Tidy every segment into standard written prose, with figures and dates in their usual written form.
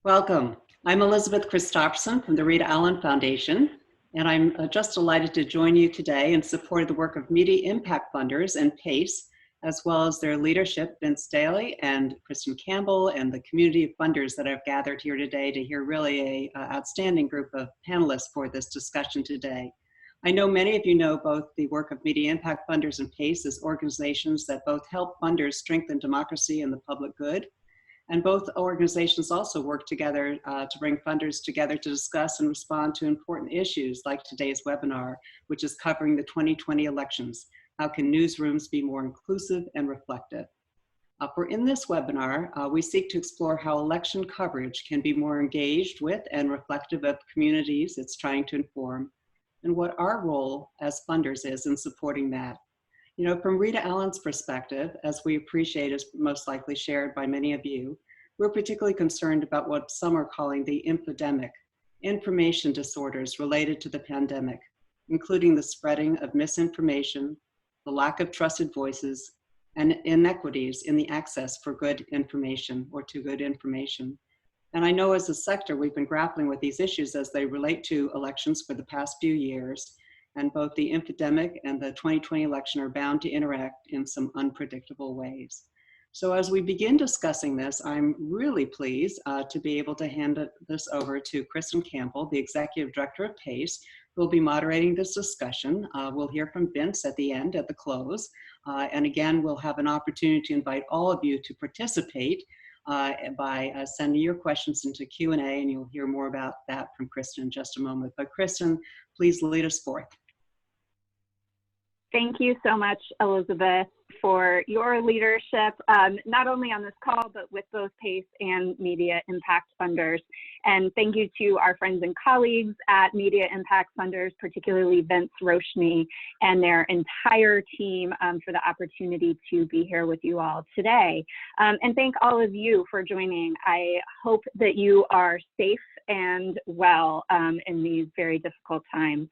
Welcome. I'm Elizabeth Kristofferson from the Rita Allen Foundation, and I'm just delighted to join you today in support of the work of media impact funders and PACE, as well as their leadership, Vince Daly and Kristen Campbell, and the community of funders that have gathered here today to hear really an outstanding group of panelists for this discussion today. I know many of you know both the work of media impact funders and PACE as organizations that both help funders strengthen democracy and the public good. And both organizations also work together to bring funders together to discuss and respond to important issues like today's webinar, which is covering the 2020 elections. How can newsrooms be more inclusive and reflective? For in this webinar, we seek to explore how election coverage can be more engaged with and reflective of communities it's trying to inform, and what our role as funders is in supporting that. You know, from Rita Allen's perspective, as we appreciate is most likely shared by many of you, we're particularly concerned about what some are calling the infodemic, information disorders related to the pandemic, including the spreading of misinformation, the lack of trusted voices, and inequities in the access for good information or to good information. And I know as a sector, we've been grappling with these issues as they relate to elections for the past few years. And both the infodemic and the 2020 election are bound to interact in some unpredictable ways. So as we begin discussing this, I'm really pleased to be able to hand this over to Kristen Campbell, the Executive Director of PACE, who will be moderating this discussion. We'll hear from Vince at the end, at the close. And again, we'll have an opportunity to invite all of you to participate by sending your questions into Q&A, and you'll hear more about that from Kristen in just a moment. But Kristen, please lead us forth. Thank you so much, Elizabeth, for your leadership, not only on this call, but with both PACE and Media Impact Funders. And thank you to our friends and colleagues at Media Impact Funders, particularly Vince Roshni and their entire team for the opportunity to be here with you all today. And thank all of you for joining. I hope that you are safe and well in these very difficult times.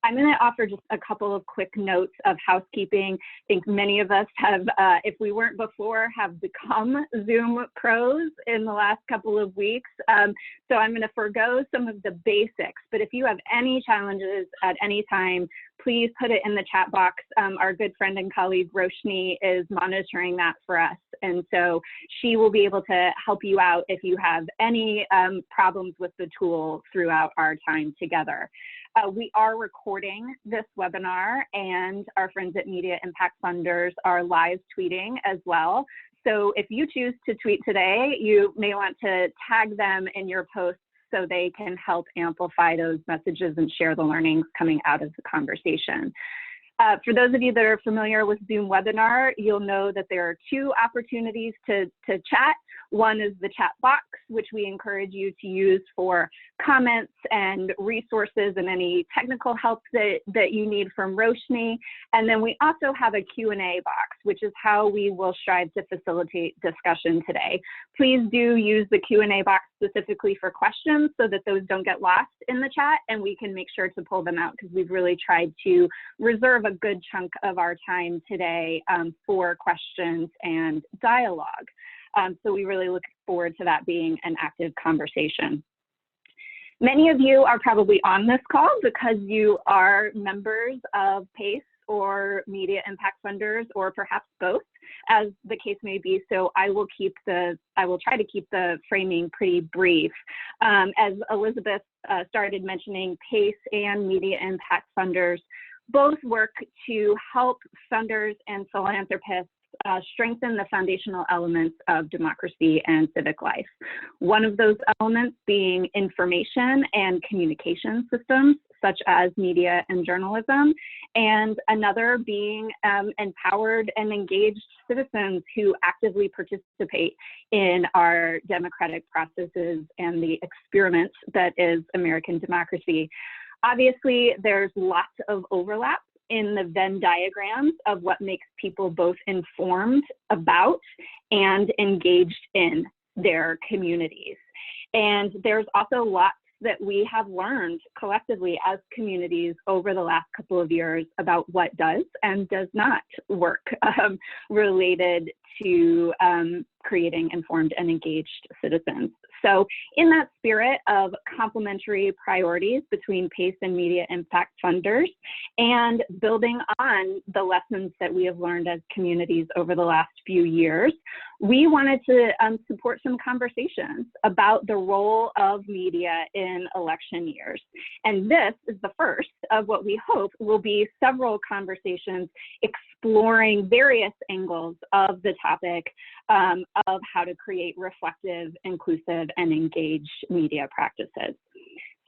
I'm going to offer just a couple of quick notes of housekeeping. I think many of us have, if we weren't before, have become Zoom pros in the last couple of weeks. So I'm going to forego some of the basics, but if you have any challenges at any time, please put it in the chat box. Our good friend and colleague Roshni is monitoring that for us. And so she will be able to help you out if you have any problems with the tool throughout our time together. We are recording this webinar, and our friends at Media Impact Funders are live tweeting as well. So if you choose to tweet today, you may want to tag them in your posts so they can help amplify those messages and share the learnings coming out of the conversation. For those of you that are familiar with Zoom webinar, you'll know that there are two opportunities to chat. One is the chat box, which we encourage you to use for comments and resources and any technical help that you need from Roshni. And then we also have a Q&A box, which is how we will strive to facilitate discussion today. Please do use the Q&A box specifically for questions so that those don't get lost in the chat, and we can make sure to pull them out because we've really tried to reserve a good chunk of our time today for questions and dialogue. So we really look forward to that being an active conversation. Many of you are probably on this call because you are members of PACE or Media Impact Funders, or perhaps both, as the case may be. So I will try to keep the framing pretty brief. As Elizabeth started mentioning, PACE and Media Impact Funders both work to help funders and philanthropists strengthen the foundational elements of democracy and civic life. One of those elements being information and communication systems, such as media and journalism, and another being empowered and engaged citizens who actively participate in our democratic processes and the experiment that is American democracy. Obviously, there's lots of overlap in the Venn diagrams of what makes people both informed about and engaged in their communities. And there's also lots that we have learned collectively as communities over the last couple of years about what does and does not work related to creating informed and engaged citizens. So in that spirit of complementary priorities between PACE and media impact funders, and building on the lessons that we have learned as communities over the last few years, we wanted to support some conversations about the role of media in election years. And this is the first of what we hope will be several conversations exploring various angles of the topic of how to create reflective, inclusive, and engaged media practices.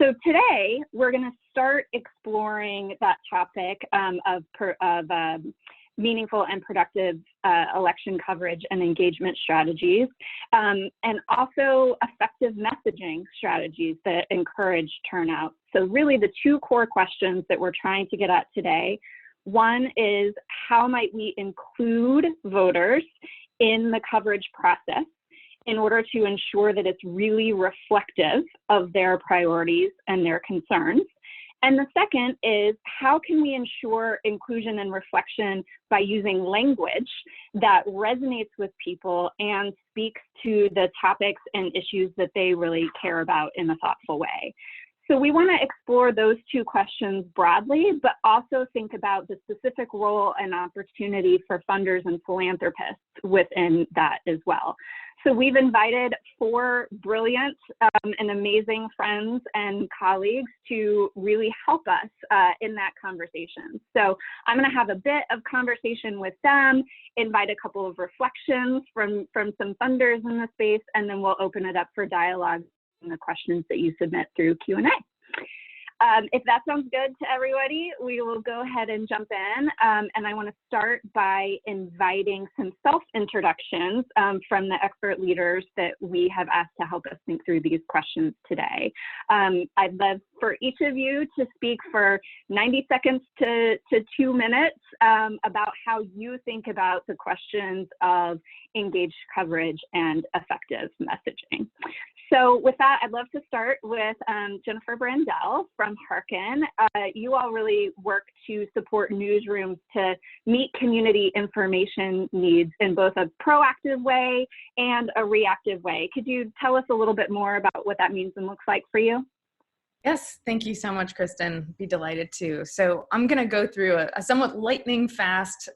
So today, we're going to start exploring that topic of meaningful and productive election coverage and engagement strategies, and also effective messaging strategies that encourage turnout. So really the two core questions that we're trying to get at today. One is, how might we include voters in the coverage process in order to ensure that it's really reflective of their priorities and their concerns? And the second is, how can we ensure inclusion and reflection by using language that resonates with people and speaks to the topics and issues that they really care about in a thoughtful way? So we want to explore those two questions broadly, but also think about the specific role and opportunity for funders and philanthropists within that as well. So we've invited four brilliant and amazing friends and colleagues to really help us in that conversation. So I'm going to have a bit of conversation with them, invite a couple of reflections from some funders in the space, and then we'll open it up for dialogue and the questions that you submit through Q&A. If that sounds good to everybody, we will go ahead and jump in. And I want to start by inviting some self-introductions from the expert leaders that we have asked to help us think through these questions today. I'd love for each of you to speak for 90 seconds to 2 minutes about how you think about the questions of engaged coverage and effective messaging. So with that, I'd love to start with Jennifer Brandel from Hearken. You all really work to support newsrooms to meet community information needs in both a proactive way and a reactive way. Could you tell us a little bit more about what that means and looks like for you? Yes, thank you so much, Kristen. Be delighted to. So I'm going to go through a somewhat lightning fast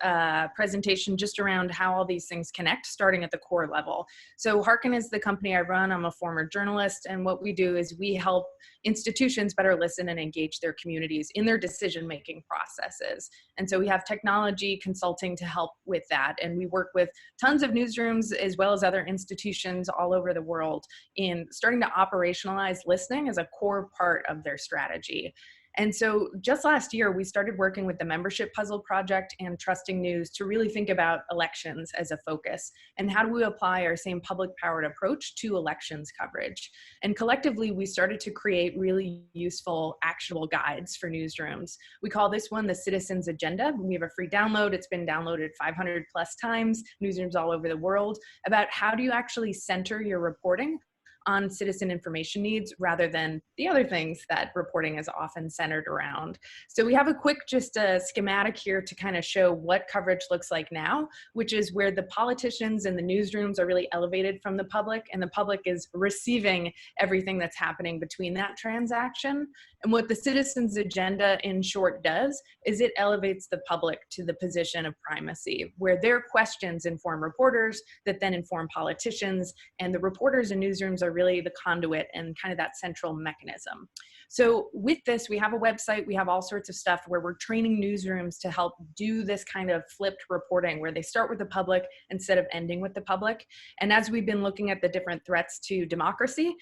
presentation just around how all these things connect, starting at the core level. So Hearken is the company I run. I'm a former journalist, and what we do is we help institutions better listen and engage their communities in their decision-making processes. And so we have technology consulting to help with that, and we work with tons of newsrooms as well as other institutions all over the world in starting to operationalize listening as a core part of their strategy. And so just last year, we started working with the Membership Puzzle Project and Trusting News to really think about elections as a focus and how do we apply our same public-powered approach to elections coverage. And collectively, we started to create really useful, actionable guides for newsrooms. We call this one the Citizens Agenda. We have a free download. It's been downloaded 500 plus times, newsrooms all over the world, about how do you actually center your reporting on citizen information needs rather than the other things that reporting is often centered around. So we have a quick just a schematic here to kind of show what coverage looks like now, which is where the politicians and the newsrooms are really elevated from the public, and the public is receiving everything that's happening between that transaction. And what the Citizens Agenda in short does is it elevates the public to the position of primacy, where their questions inform reporters that then inform politicians, and the reporters and newsrooms are really the conduit and kind of that central mechanism. So with this, we have a website, we have all sorts of stuff where we're training newsrooms to help do this kind of flipped reporting where they start with the public instead of ending with the public. And as we've been looking at the different threats to democracy,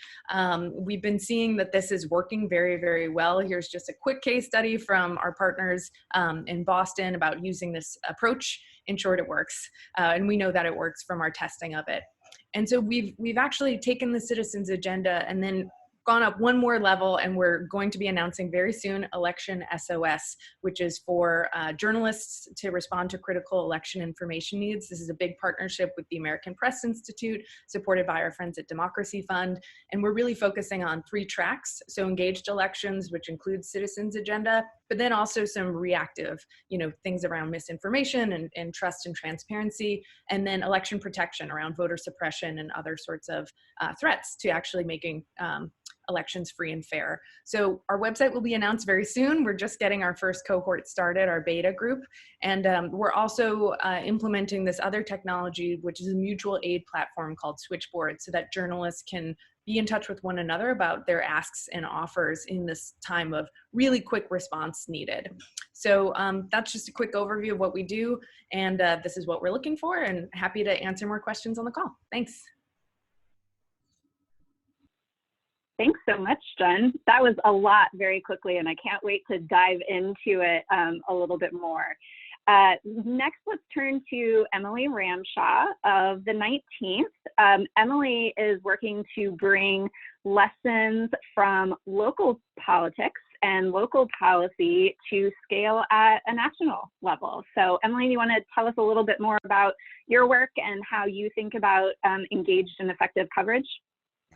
we've been seeing that this is working very, very well. Here's just a quick case study from our partners in Boston about using this approach. In short, it works. And we know that it works from our testing of it. And so we've actually taken the Citizens Agenda and then gone up one more level, and we're going to be announcing very soon Election SOS, which is for journalists to respond to critical election information needs. This is a big partnership with the American Press Institute, supported by our friends at Democracy Fund, and we're really focusing on 3 tracks. So engaged elections, which includes Citizens Agenda, but then also some reactive, things around misinformation and trust and transparency, and then election protection around voter suppression and other sorts of threats to actually making elections free and fair. So our website will be announced very soon. We're just getting our first cohort started, our beta group. And we're also implementing this other technology, which is a mutual aid platform called Switchboard, so that journalists can be in touch with one another about their asks and offers in this time of really quick response needed. So that's just a quick overview of what we do. And this is what we're looking for, and happy to answer more questions on the call. Thanks. Thanks so much, Jen. That was a lot very quickly, and I can't wait to dive into it a little bit more. Next, let's turn to Emily Ramshaw of the 19th. Emily is working to bring lessons from local politics and local policy to scale at a national level. So Emily, you want to tell us a little bit more about your work and how you think about engaged and effective coverage?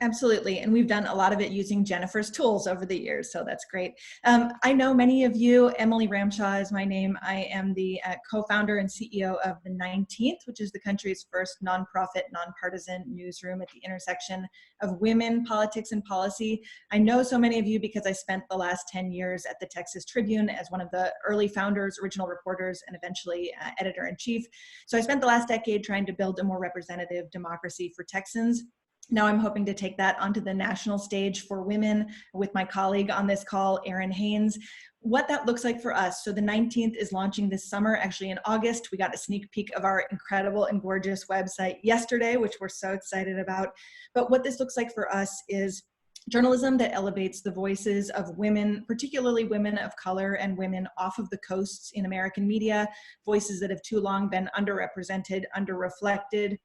Absolutely, and we've done a lot of it using Jennifer's tools over the years, so that's great. I know many of you. Emily Ramshaw is my name. I am the co-founder and CEO of the 19th, which is the country's first nonprofit, nonpartisan newsroom at the intersection of women, politics, and policy. I know so many of you because I spent the last 10 years at the Texas Tribune as one of the early founders, original reporters, and eventually editor-in-chief. So I spent the last decade trying to build a more representative democracy for Texans. Now I'm hoping to take that onto the national stage for women with my colleague on this call, Erin Haynes. What that looks like for us. So the 19th is launching this summer. Actually in August, we got a sneak peek of our incredible and gorgeous website yesterday, which we're so excited about. But what this looks like for us is journalism that elevates the voices of women, particularly women of color and women off of the coasts in American media, voices that have too long been underrepresented, underreflected.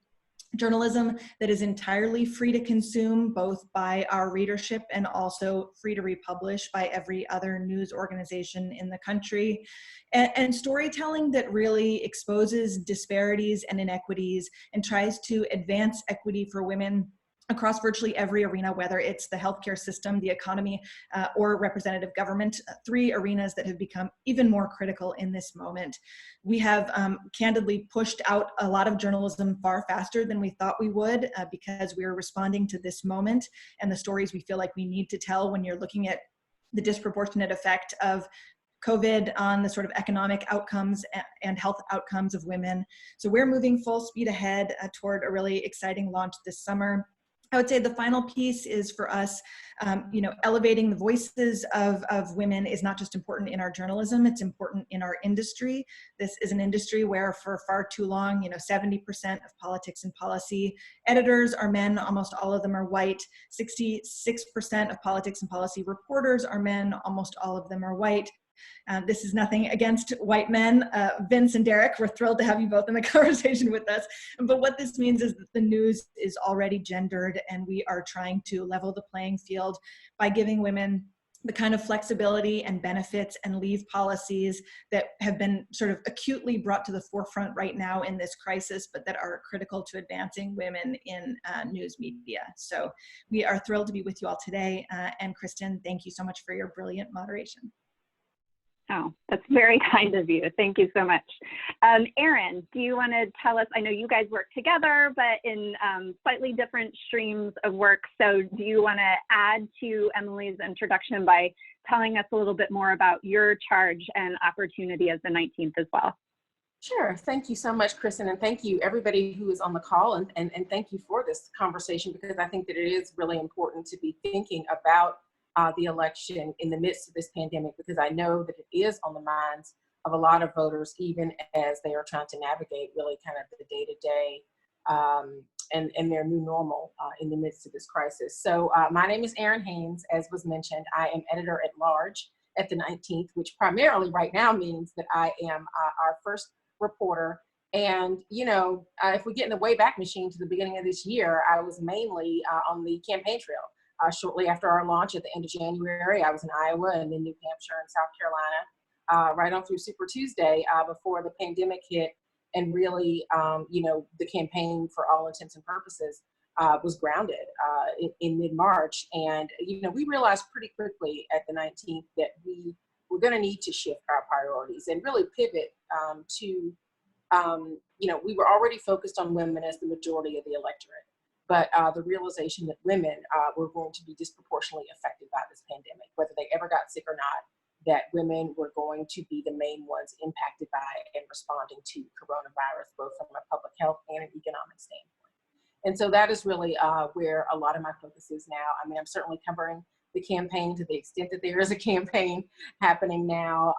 Journalism that is entirely free to consume, both by our readership and also free to republish by every other news organization in the country. And storytelling that really exposes disparities and inequities and tries to advance equity for women across virtually every arena, whether it's the healthcare system, the economy, or representative government, three arenas that have become even more critical in this moment. We have candidly pushed out a lot of journalism far faster than we thought we would because we're responding to this moment and the stories we feel like we need to tell when you're looking at the disproportionate effect of COVID on the sort of economic outcomes and health outcomes of women. So we're moving full speed ahead toward a really exciting launch this summer. I would say the final piece is for us, elevating the voices of women is not just important in our journalism, it's important in our industry. This is an industry where for far too long, 70% of politics and policy editors are men, almost all of them are white. 66% of politics and policy reporters are men, almost all of them are white. This is nothing against white men. Vince and Derrick, we're thrilled to have you both in the conversation with us. But what this means is that the news is already gendered, and we are trying to level the playing field by giving women the kind of flexibility and benefits and leave policies that have been sort of acutely brought to the forefront right now in this crisis, but that are critical to advancing women in news media. So we are thrilled to be with you all today. And Kristen, thank you so much for your brilliant moderation. Oh, that's very kind of you. Thank you so much. Erin, do you want to tell us, I know you guys work together, but in slightly different streams of work. So do you want to add to Emily's introduction by telling us a little bit more about your charge and opportunity as the 19th as well? Sure. Thank you so much, Kristen, and thank you everybody who is on the call, and thank you for this conversation, because I think that it is really important to be thinking about the election in the midst of this pandemic, because I know that it is on the minds of a lot of voters, even as they are trying to navigate really kind of the day-to-day and their new normal in the midst of this crisis. So my name is Erin Haynes. As was mentioned, I am editor-at-large at the 19th, which primarily right now means that I am our first reporter. And, if we get in the Wayback Machine to the beginning of this year, I was mainly on the campaign trail. Shortly after our launch at the end of January, I was in Iowa and then New Hampshire and South Carolina, right on through Super Tuesday before the pandemic hit. And really, the campaign, for all intents and purposes, was grounded in mid-March. And, we realized pretty quickly at the 19th that we we're going to need to shift our priorities and really pivot to, we were already focused on women as the majority of the electorate, but the realization that women were going to be disproportionately affected by this pandemic, whether they ever got sick or not, that women were going to be the main ones impacted by and responding to coronavirus, both from a public health and an economic standpoint. And so that is really where a lot of my focus is now. I mean, I'm certainly covering the campaign to the extent that there is a campaign happening now,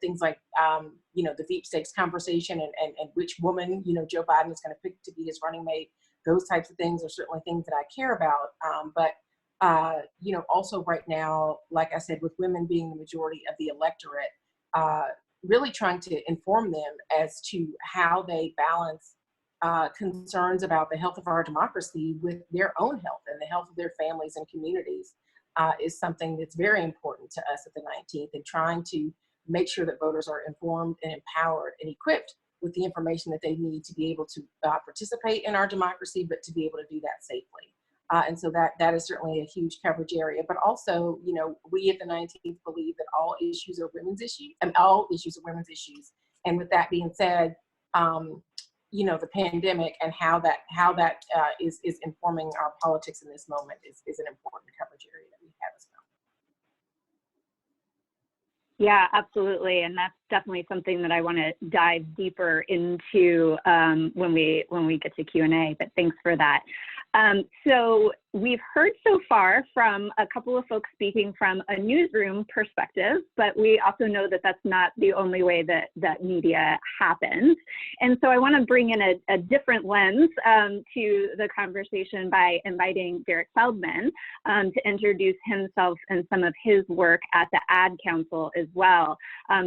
things like, the Veep stakes conversation and which woman, Joe Biden is going to pick to be his running mate. Those types of things are certainly things that I care about. But also right now, like I said, with women being the majority of the electorate, really trying to inform them as to how they balance concerns about the health of our democracy with their own health and the health of their families and communities is something that's very important to us at the 19th, and trying to make sure that voters are informed and empowered and equipped with the information that they need to be able to participate in our democracy, but to be able to do that safely. And so that is certainly a huge coverage area. But also, we at the 19th believe that all issues are women's issues, and all issues are women's issues. And with that being said, the pandemic and how that is informing our politics in this moment is an important coverage area that we have as well. Yeah, absolutely. And that's definitely something that I want to dive deeper into when we get to Q&A, but thanks for that. So we've heard so far from a couple of folks speaking from a newsroom perspective, but we also know that that's not the only way that media happens. And so I want to bring in a different lens to the conversation by inviting Derrick Feldman to introduce himself and some of his work at the Ad Council as well.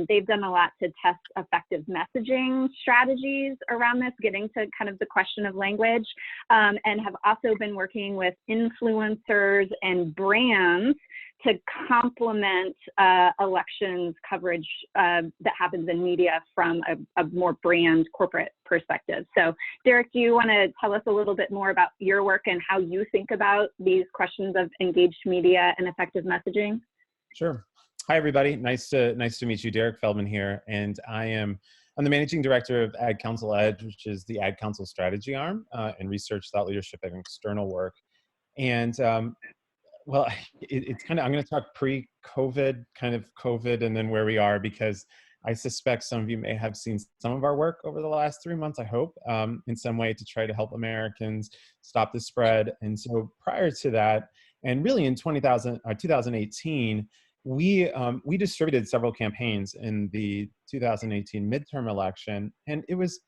They've done a lot to test effective messaging strategies around this, getting to kind of the question of language, and have also been working with influencers and brands to complement elections coverage that happens in media from a more brand corporate perspective. So Derrick, do you want to tell us a little bit more about your work and how you think about these questions of engaged media and effective messaging? Sure. Hi, everybody. Nice to meet you. Derrick Feldman here, and I'm the managing director of Ad Council Edge, which is the Ad Council strategy arm and research, thought leadership, and external work. And it's kind of, I'm going to talk pre-COVID, kind of COVID, and then where we are, because I suspect some of you may have seen some of our work over the last 3 months, I hope, in some way to try to help Americans stop the spread. And so prior to that, and really in 2018, we distributed several campaigns in the 2018 midterm election, and it was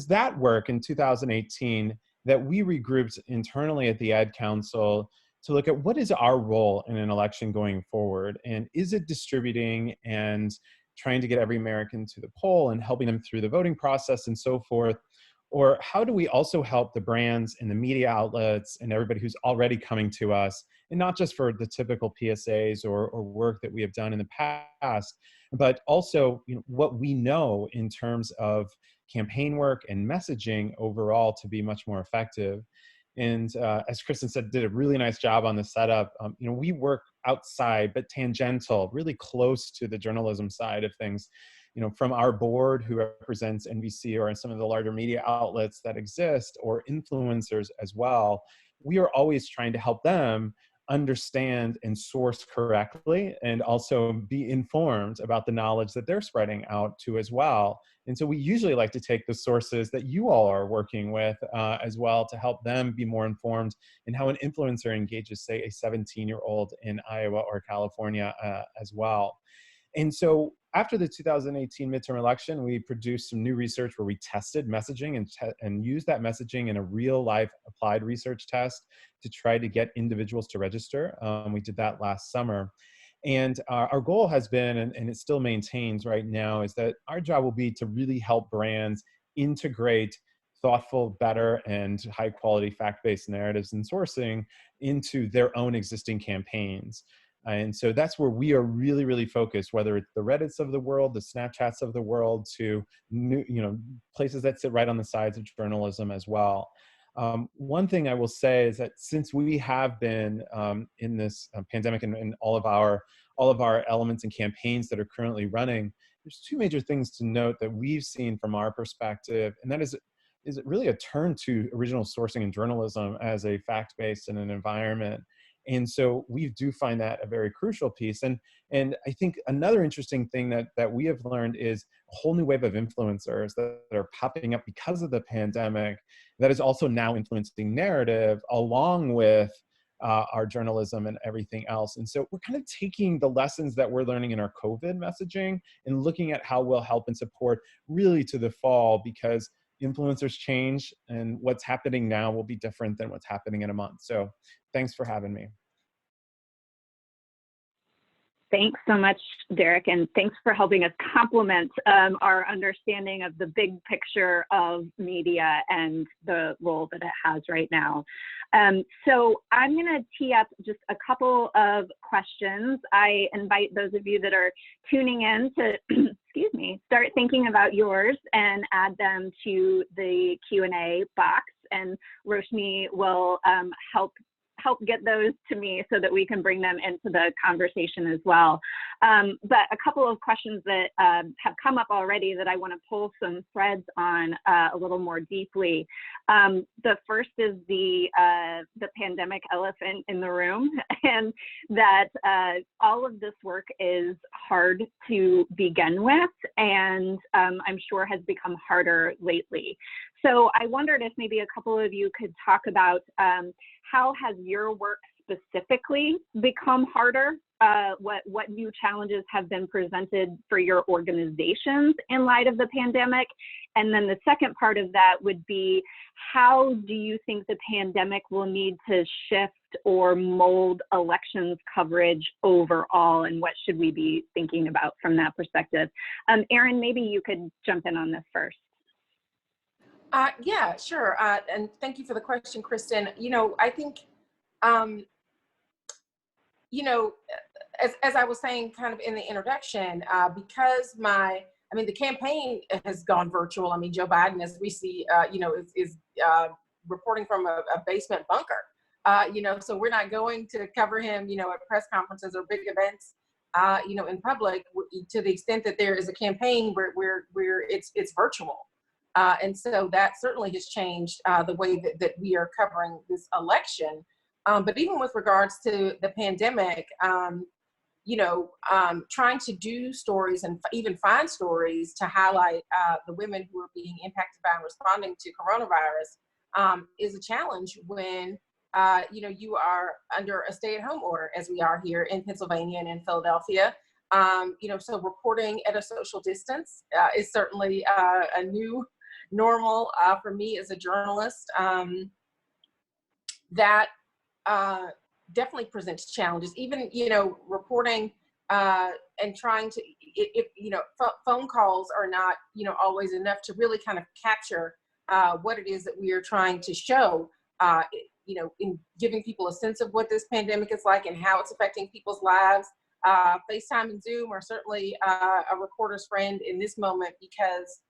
that work in 2018 that we regrouped internally at the Ad Council to look at what is our role in an election going forward, and is it distributing and trying to get every American to the poll and helping them through the voting process and so forth, or how do we also help the brands and the media outlets and everybody who's already coming to us, and not just for the typical PSAs or work that we have done in the past, but also what we know in terms of campaign work and messaging overall to be much more effective. And as Kristen said, did a really nice job on the setup. We work outside, but tangential, really close to the journalism side of things. From our board who represents NBC or some of the larger media outlets that exist, or influencers as well, we are always trying to help them understand and source correctly, and also be informed about the knowledge that they're spreading out to as well. And so we usually like to take the sources that you all are working with as well, to help them be more informed in how an influencer engages, say, a 17-year-old in Iowa or California as well. And so after the 2018 midterm election, we produced some new research where we tested messaging and used that messaging in a real life applied research test to try to get individuals to register. We did that last summer. And our goal has been, and it still maintains right now, is that our job will be to really help brands integrate thoughtful, better, and high quality fact-based narratives and sourcing into their own existing campaigns. And so that's where we are really, really focused, whether it's the Reddits of the world, the Snapchats of the world, to new, places that sit right on the sides of journalism as well. One thing I will say is that since we have been in this pandemic, and all of our all of our elements and campaigns that are currently running, there's two major things to note that we've seen from our perspective, and that is it really a turn to original sourcing and journalism as a fact-based in an environment. And so we do find that a very crucial piece. And I think another interesting thing that we have learned is a whole new wave of influencers that are popping up because of the pandemic that is also now influencing narrative along with our journalism and everything else. And so we're kind of taking the lessons that we're learning in our COVID messaging and looking at how we'll help and support really to the fall, because influencers change and what's happening now will be different than what's happening in a month. So thanks for having me. Thanks so much, Derek, and thanks for helping us complement our understanding of the big picture of media and the role that it has right now. So I'm going to tee up just a couple of questions. I invite those of you that are tuning in to, excuse me, start thinking about yours and add them to the Q&A box, and Roshni will help get those to me so that we can bring them into the conversation as well. But a couple of questions that have come up already that I want to pull some threads on a little more deeply. The first is the pandemic elephant in the room, and that all of this work is hard to begin with, and I'm sure has become harder lately. So I wondered if maybe a couple of you could talk about how has your work specifically become harder? What new challenges have been presented for your organizations in light of the pandemic? And then the second part of that would be, how do you think the pandemic will need to shift or mold elections coverage overall, and what should we be thinking about from that perspective? Erin, maybe you could jump in on this first. Yeah, sure. And thank you for the question, Kristen. I think, as I was saying kind of in the introduction, because the campaign has gone virtual. I mean, Joe Biden, as we see, is reporting from a basement bunker. So we're not going to cover him, at press conferences or big events, in public, to the extent that there is a campaign where it's virtual. And so that certainly has changed the way that we are covering this election. But even with regards to the pandemic, trying to do stories and even find stories to highlight the women who are being impacted by and responding to coronavirus is a challenge when, you are under a stay-at-home order, as we are here in Pennsylvania and in Philadelphia. So reporting at a social distance is certainly a new normal for me as a journalist. That definitely presents challenges. Even reporting and trying to, phone calls are not always enough to really kind of capture what it is that we are trying to show. In giving people a sense of what this pandemic is like and how it's affecting people's lives. FaceTime and Zoom are certainly a reporter's friend in this moment, because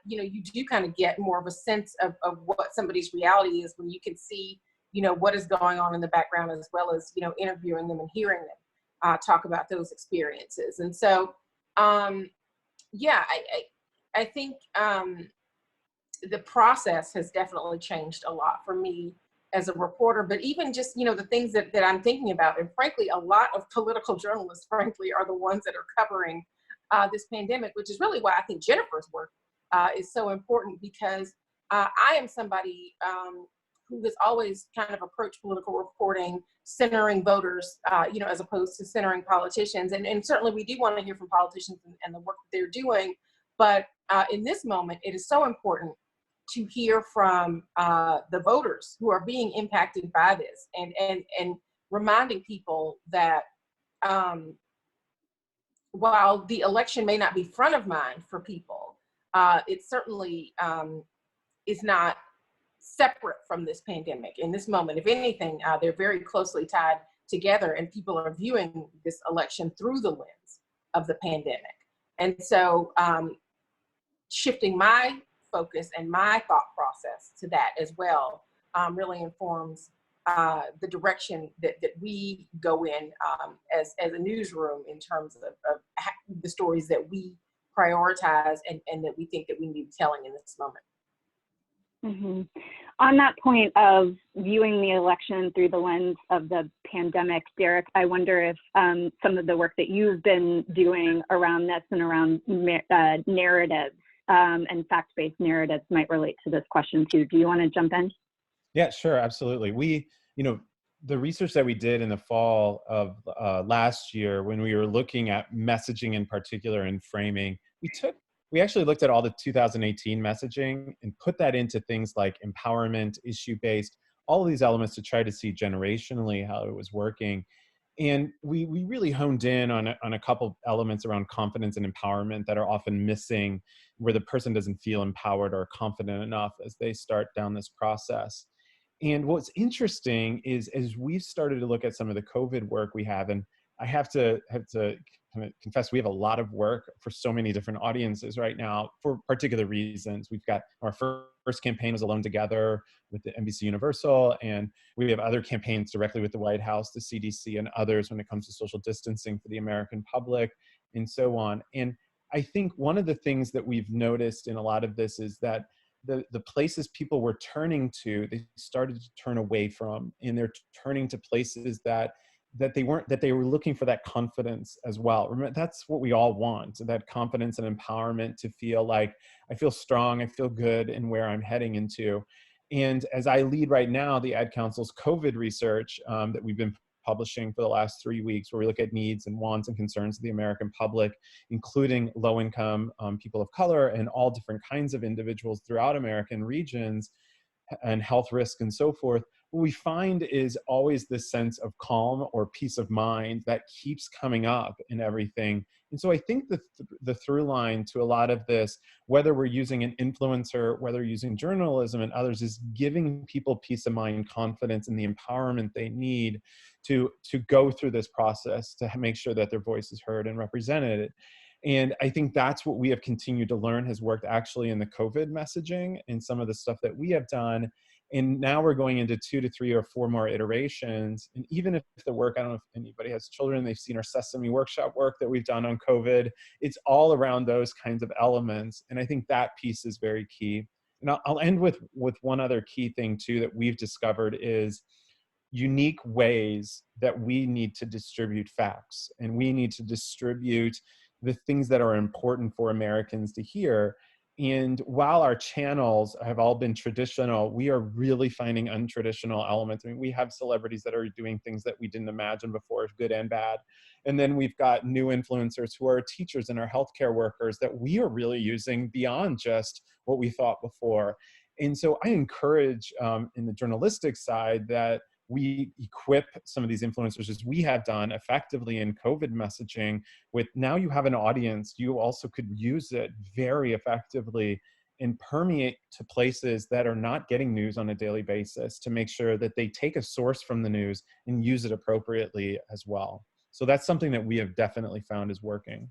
you do kind of get more of a sense of what somebody's reality is when you can see, what is going on in the background, as well as, interviewing them and hearing them talk about those experiences. And so, I think the process has definitely changed a lot for me as a reporter, but even just, the things that I'm thinking about, and frankly, a lot of political journalists, frankly, are the ones that are covering this pandemic, which is really why I think Jennifer's work is so important, because I am somebody who has always kind of approached political reporting centering voters, as opposed to centering politicians. And certainly we do want to hear from politicians and the work that they're doing. But in this moment, it is so important to hear from the voters who are being impacted by this, and reminding people that while the election may not be front of mind for people, it certainly is not separate from this pandemic in this moment. If anything, they're very closely tied together, and people are viewing this election through the lens of the pandemic. And so shifting my focus and my thought process to that as well really informs the direction that we go in as a newsroom in terms of the stories that we prioritize and that we think that we need telling in this moment. Mm-hmm. On that point of viewing the election through the lens of the pandemic, Derrick, I wonder if some of the work that you've been doing around this and around narratives and fact-based narratives might relate to this question too. Do you want to jump in? Yeah, sure, absolutely. The research that we did in the fall of last year, when we were looking at messaging in particular and framing, we actually looked at all the 2018 messaging and put that into things like empowerment, issue-based, all of these elements to try to see generationally how it was working. And we really honed in on a couple elements around confidence and empowerment that are often missing, where the person doesn't feel empowered or confident enough as they start down this process. And what's interesting is, as we've started to look at some of the COVID work we have, and I have to kind of confess, we have a lot of work for so many different audiences right now for particular reasons. We've got our first campaign was Alone Together with the NBC Universal, and we have other campaigns directly with the White House, the CDC, and others when it comes to social distancing for the American public, and so on. And I think one of the things that we've noticed in a lot of this is that the places people were turning to, they started to turn away from, and they're turning to places that they were looking for that confidence as well. Remember, that's what we all want, that confidence and empowerment to feel like I feel strong, I feel good in where I'm heading into. And as I lead right now the Ad Council's COVID research that we've been publishing for the last 3 weeks, where we look at needs and wants and concerns of the American public, including low-income people of color and all different kinds of individuals throughout American regions, and health risk and so forth, what we find is always this sense of calm or peace of mind that keeps coming up in everything. And so I think the through line to a lot of this, whether we're using an influencer, whether using journalism and others, is giving people peace of mind, confidence, and the empowerment they need to go through this process to make sure that their voice is heard and represented. And I think that's what we have continued to learn has worked actually in the COVID messaging and some of the stuff that we have done. And now we're going into 2 to 3 or 4 more iterations. And even if the work, I don't know if anybody has children, they've seen our Sesame Workshop work that we've done on COVID. It's all around those kinds of elements. And I think that piece is very key. And I'll end with one other key thing too that we've discovered is unique ways that we need to distribute facts, and we need to distribute the things that are important for Americans to hear. And while our channels have all been traditional, we are really finding untraditional elements. I mean, we have celebrities that are doing things that we didn't imagine before, good and bad. And then we've got new influencers who are teachers and our healthcare workers that we are really using beyond just what we thought before. And so I encourage in the journalistic side that we equip some of these influencers, as we have done effectively in COVID messaging, with now you have an audience, you also could use it very effectively and permeate to places that are not getting news on a daily basis to make sure that they take a source from the news and use it appropriately as well. So that's something that we have definitely found is working.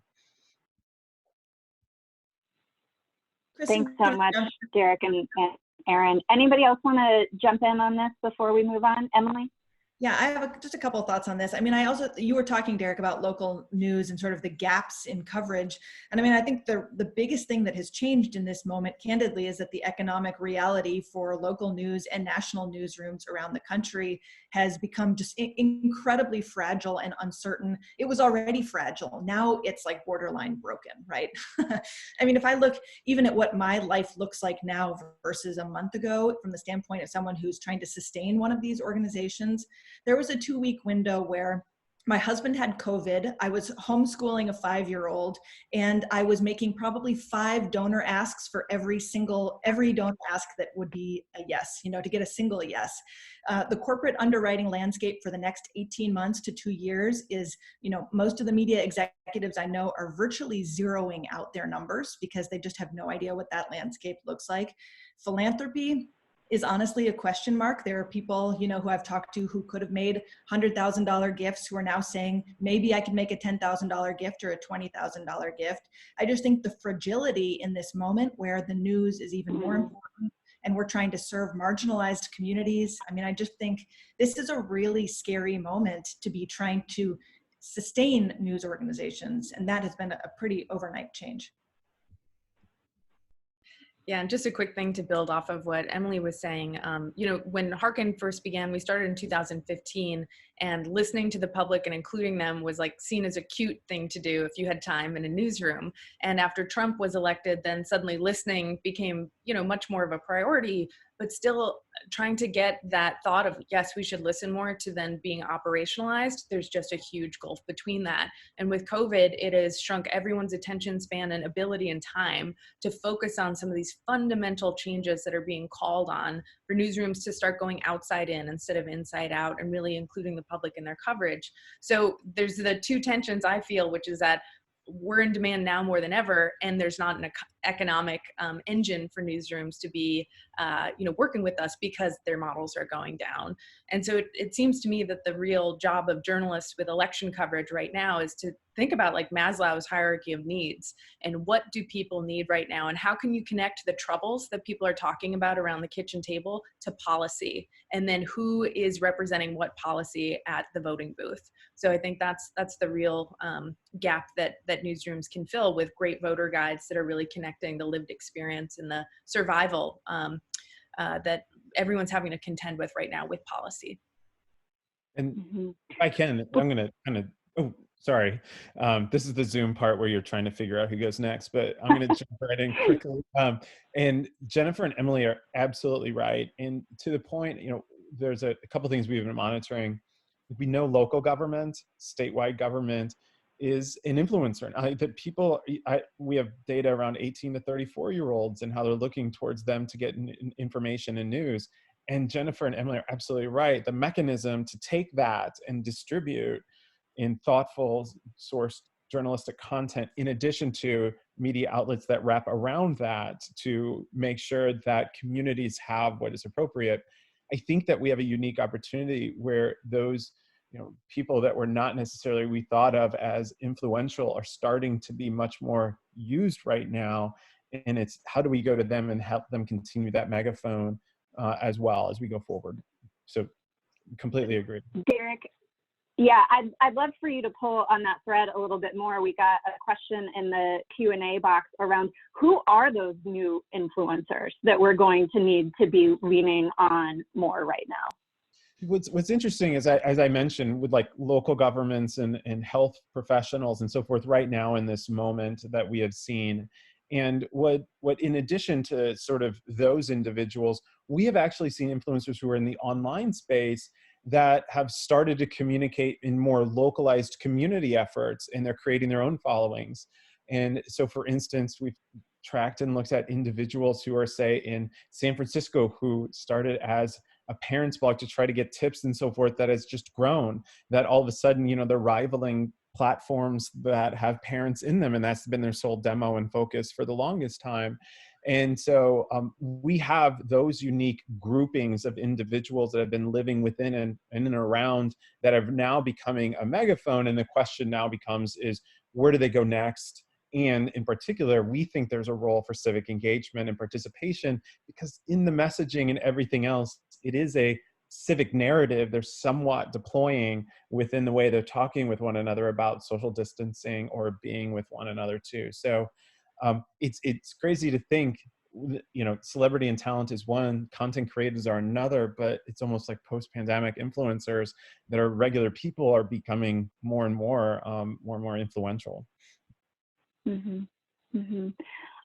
Kristen, Thanks so much, Derrick and Aaron. Anybody else want to jump in on this before we move on? Emily? Yeah, I have just a couple of thoughts on this. I mean, you were talking, Derrick, about local news and sort of the gaps in coverage. And I mean, I think the biggest thing that has changed in this moment, candidly, is that the economic reality for local news and national newsrooms around the country has become just incredibly fragile and uncertain. It was already fragile. Now it's like borderline broken, right? I mean, if I look even at what my life looks like now versus a month ago, from the standpoint of someone who's trying to sustain one of these organizations, there was a 2-week window where my husband had COVID. I was homeschooling a 5-year-old, and I was making probably 5 donor asks for every donor ask that would be a yes, to get a single yes. The corporate underwriting landscape for the next 18 months to 2 years is, most of the media executives I know are virtually zeroing out their numbers because they just have no idea what that landscape looks like. Philanthropy is honestly a question mark. There are people, who I've talked to who could have made $100,000 gifts who are now saying, maybe I can make a $10,000 gift or a $20,000 gift. I just think the fragility in this moment where the news is even more important and we're trying to serve marginalized communities. I mean, I just think this is a really scary moment to be trying to sustain news organizations, and that has been a pretty overnight change. Yeah, and just a quick thing to build off of what Emily was saying. You know, when Hearken first began, we started in 2015, and listening to the public and including them was like seen as a cute thing to do if you had time in a newsroom. And after Trump was elected, then suddenly listening became, you know, much more of a priority, but still trying to get that thought of, yes, we should listen more, to then being operationalized. There's just a huge gulf between that. And with COVID, it has shrunk everyone's attention span and ability and time to focus on some of these fundamental changes that are being called on for newsrooms to start going outside in instead of inside out, and really including the public in their coverage. So there's the two tensions I feel, which is that we're in demand now more than ever, and there's not an economic engine for newsrooms to be you know, working with us because their models are going down. And so it seems to me that the real job of journalists with election coverage right now is to think about like Maslow's hierarchy of needs, and what do people need right now, and how can you connect the troubles that people are talking about around the kitchen table to policy, and then who is representing what policy at the voting booth. So I think that's the real gap that newsrooms can fill, with great voter guides that are really connecting the lived experience and the survival that everyone's having to contend with right now with policy. And if I can, I'm going to kind of, oh, sorry. This is the Zoom part where you're trying to figure out who goes next, but I'm going to jump right in quickly. And Jennifer and Emily are absolutely right. And to the point, you know, there's a couple things we've been monitoring. We know local government, statewide government is an influencer. That people, we have data around 18 to 34-year-olds and how they're looking towards them to get information and news. And Jennifer and Emily are absolutely right. The mechanism to take that and distribute in thoughtful sourced journalistic content, in addition to media outlets that wrap around that to make sure that communities have what is appropriate. I think that we have a unique opportunity where those, you know, people that were not necessarily we thought of as influential are starting to be much more used right now. And it's how do we go to them and help them continue that megaphone as well as we go forward. So completely agree. Derrick, yeah, I'd love for you to pull on that thread a little bit more. We got a question in the Q&A box around who are those new influencers that we're going to need to be leaning on more right now? What's interesting is, as I mentioned, with like local governments and health professionals and so forth right now in this moment that we have seen. And what in addition to sort of those individuals, we have actually seen influencers who are in the online space that have started to communicate in more localized community efforts, and they're creating their own followings. And so, for instance, we've tracked and looked at individuals who are, say, in San Francisco, who started as a parents blog to try to get tips and so forth, that has just grown, that all of a sudden, you know, they're rivaling platforms that have parents in them, and that's been their sole demo and focus for the longest time. And so we have those unique groupings of individuals that have been living within and around that are now becoming a megaphone. And the question now becomes is, where do they go next? And in particular, we think there's a role for civic engagement and participation, because in the messaging and everything else, it is a civic narrative they're somewhat deploying within the way they're talking with one another about social distancing or being with one another too. So it's crazy to think, you know, celebrity and talent is one, content creators are another, but it's almost like post-pandemic influencers that are regular people are becoming more and more influential. Mm-hmm. Mm-hmm.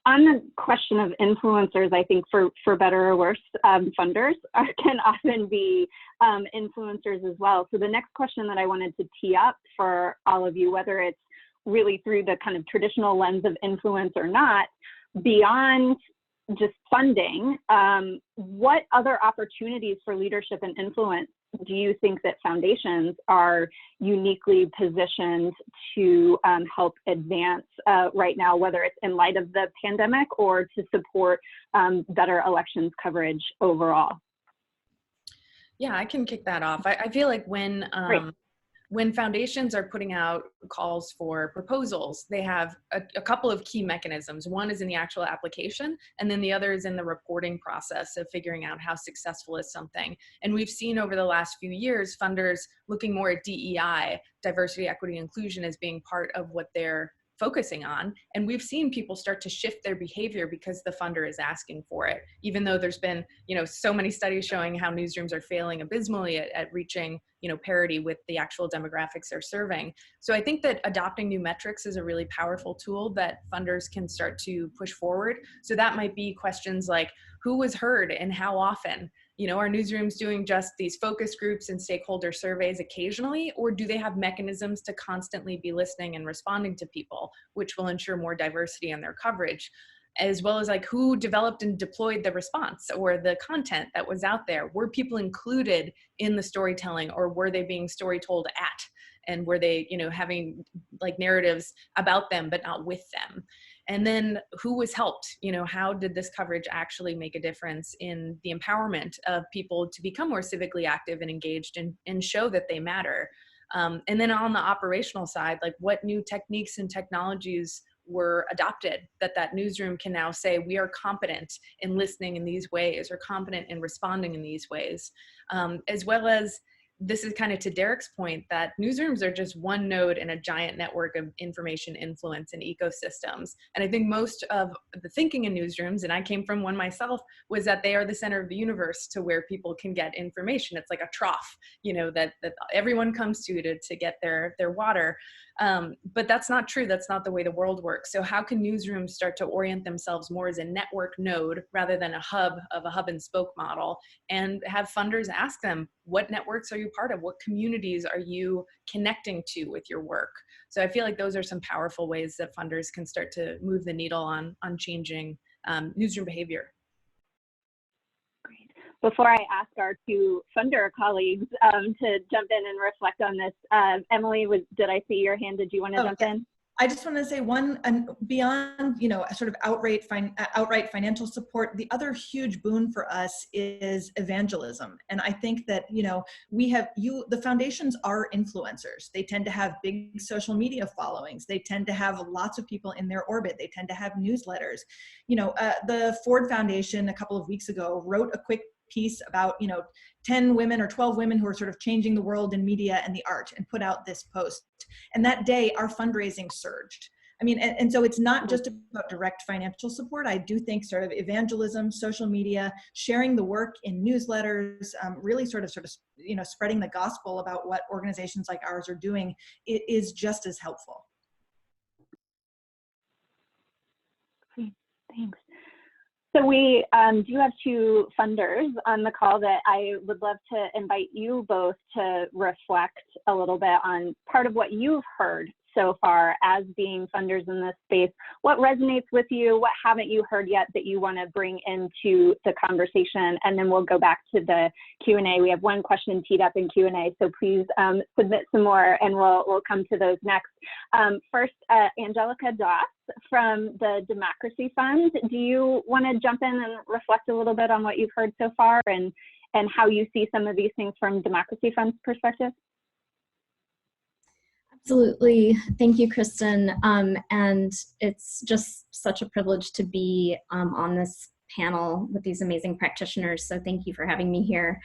On the question of influencers, I think for better or worse, funders can often be influencers as well. So the next question that I wanted to tee up for all of you, whether it's really through the kind of traditional lens of influence or not, beyond just funding, what other opportunities for leadership and influence do you think that foundations are uniquely positioned to help advance right now, whether it's in light of the pandemic or to support better elections coverage overall? Yeah, I can kick that off. I feel like when when foundations are putting out calls for proposals, they have a couple of key mechanisms. One is in the actual application, and then the other is in the reporting process of figuring out how successful is something. And we've seen over the last few years, funders looking more at DEI, diversity, equity, inclusion, as being part of what they're focusing on. And we've seen people start to shift their behavior because the funder is asking for it, even though there's been, so many studies showing how newsrooms are failing abysmally at reaching, parity with the actual demographics they're serving. So I think that adopting new metrics is a really powerful tool that funders can start to push forward. So that might be questions like, who was heard and how often? Are newsrooms doing just these focus groups and stakeholder surveys occasionally, or do they have mechanisms to constantly be listening and responding to people, which will ensure more diversity in their coverage, as well as like who developed and deployed the response or the content that was out there? Were people included in the storytelling, or were they being story told at? And were they, having like narratives about them, but not with them? And then who was helped? How did this coverage actually make a difference in the empowerment of people to become more civically active and engaged and show that they matter? And then on the operational side, like what new techniques and technologies were adopted that newsroom can now say, we are competent in listening in these ways, or competent in responding in these ways, as well as, this is kind of to Derrick's point, that newsrooms are just one node in a giant network of information influence and ecosystems. And I think most of the thinking in newsrooms, and I came from one myself, was that they are the center of the universe to where people can get information. It's like a trough, that everyone comes to get their water. But that's not true. That's not the way the world works. So how can newsrooms start to orient themselves more as a network node rather than a hub and spoke model, and have funders ask them, what networks are you part of? What communities are you connecting to with your work? So I feel like those are some powerful ways that funders can start to move the needle on changing newsroom behavior. Before I ask our two funder colleagues to jump in and reflect on this, Emily, did I see your hand? Did you want to jump in? I just want to say one, beyond, sort of outright financial support, the other huge boon for us is evangelism. And I think that, the foundations are influencers. They tend to have big social media followings. They tend to have lots of people in their orbit. They tend to have newsletters. The Ford Foundation a couple of weeks ago wrote a quick piece about 10 women or 12 women who are sort of changing the world in media and the art, and put out this post. And that day our fundraising surged. I mean, and so it's not just about direct financial support. I do think sort of evangelism, social media, sharing the work in newsletters, really sort of spreading the gospel about what organizations like ours are doing, it is just as helpful. Thanks. So we do have two funders on the call that I would love to invite you both to reflect a little bit on part of what you've heard so far as being funders in this space. What resonates with you? What haven't you heard yet that you want to bring into the conversation? And then we'll go back to the Q&A. We have one question teed up in Q&A, so please submit some more, and we'll come to those next. First, Angelica Doss from the Democracy Fund. Do you want to jump in and reflect a little bit on what you've heard so far, and how you see some of these things from Democracy Fund's perspective? Absolutely. Thank you, Kristen. And it's just such a privilege to be on this panel with these amazing practitioners. So thank you for having me here.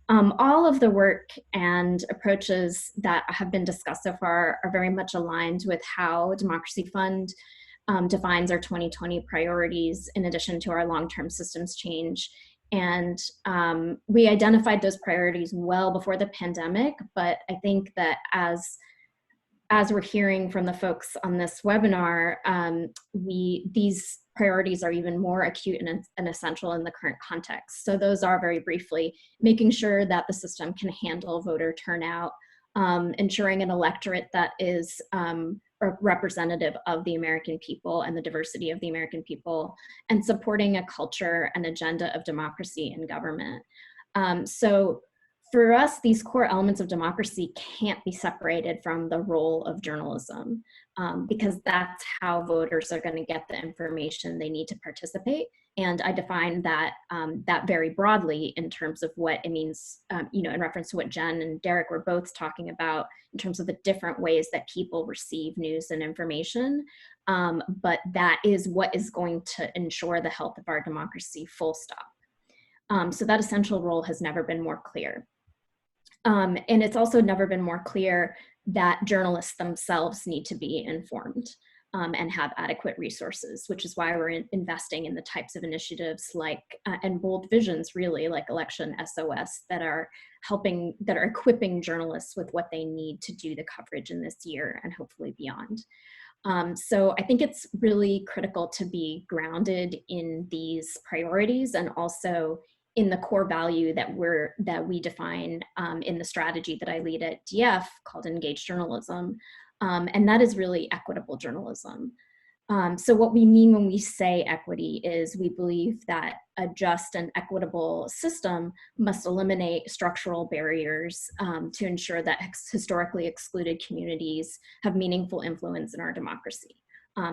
All of the work and approaches that have been discussed so far are very much aligned with how Democracy Fund defines our 2020 priorities, in addition to our long-term systems change. And we identified those priorities well before the pandemic, but I think that as we're hearing from the folks on this webinar, these priorities are even more acute and essential in the current context. So those are, very briefly, making sure that the system can handle voter turnout, ensuring an electorate that is representative of the American people and the diversity of the American people, and supporting a culture and agenda of democracy in government. So for us, these core elements of democracy can't be separated from the role of journalism, because that's how voters are going to get the information they need to participate. And I define that that very broadly in terms of what it means, you know, in reference to what Jen and Derrick were both talking about in terms of the different ways that people receive news and information. But that is what is going to ensure the health of our democracy, full stop. So that essential role has never been more clear. And it's also never been more clear that journalists themselves need to be informed and have adequate resources, which is why we're investing in the types of initiatives like, and bold visions really, like Election SOS, that are equipping journalists with what they need to do the coverage in this year and hopefully beyond. So I think it's really critical to be grounded in these priorities and also in the core value that we define in the strategy that I lead at DF called Engaged Journalism. And that is really equitable journalism. So what we mean when we say equity is we believe that a just and equitable system must eliminate structural barriers to ensure that historically excluded communities have meaningful influence in our democracy.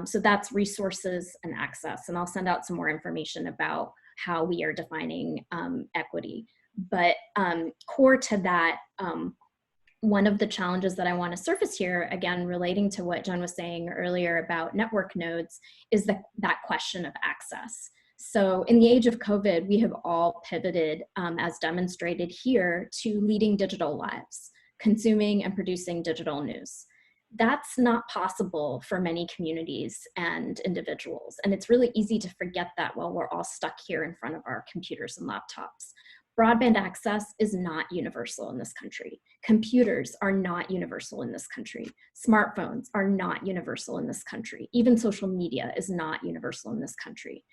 So that's resources and access. And I'll send out some more information about how we are defining equity. But core to that, one of the challenges that I want to surface here, again, relating to what Jen was saying earlier about network nodes, is that question of access. So in the age of COVID, we have all pivoted, as demonstrated here, to leading digital lives, consuming and producing digital news. That's not possible for many communities and individuals. And it's really easy to forget that while we're all stuck here in front of our computers and laptops. Broadband access is not universal in this country. Computers are not universal in this country. Smartphones are not universal in this country. Even social media is not universal in this country.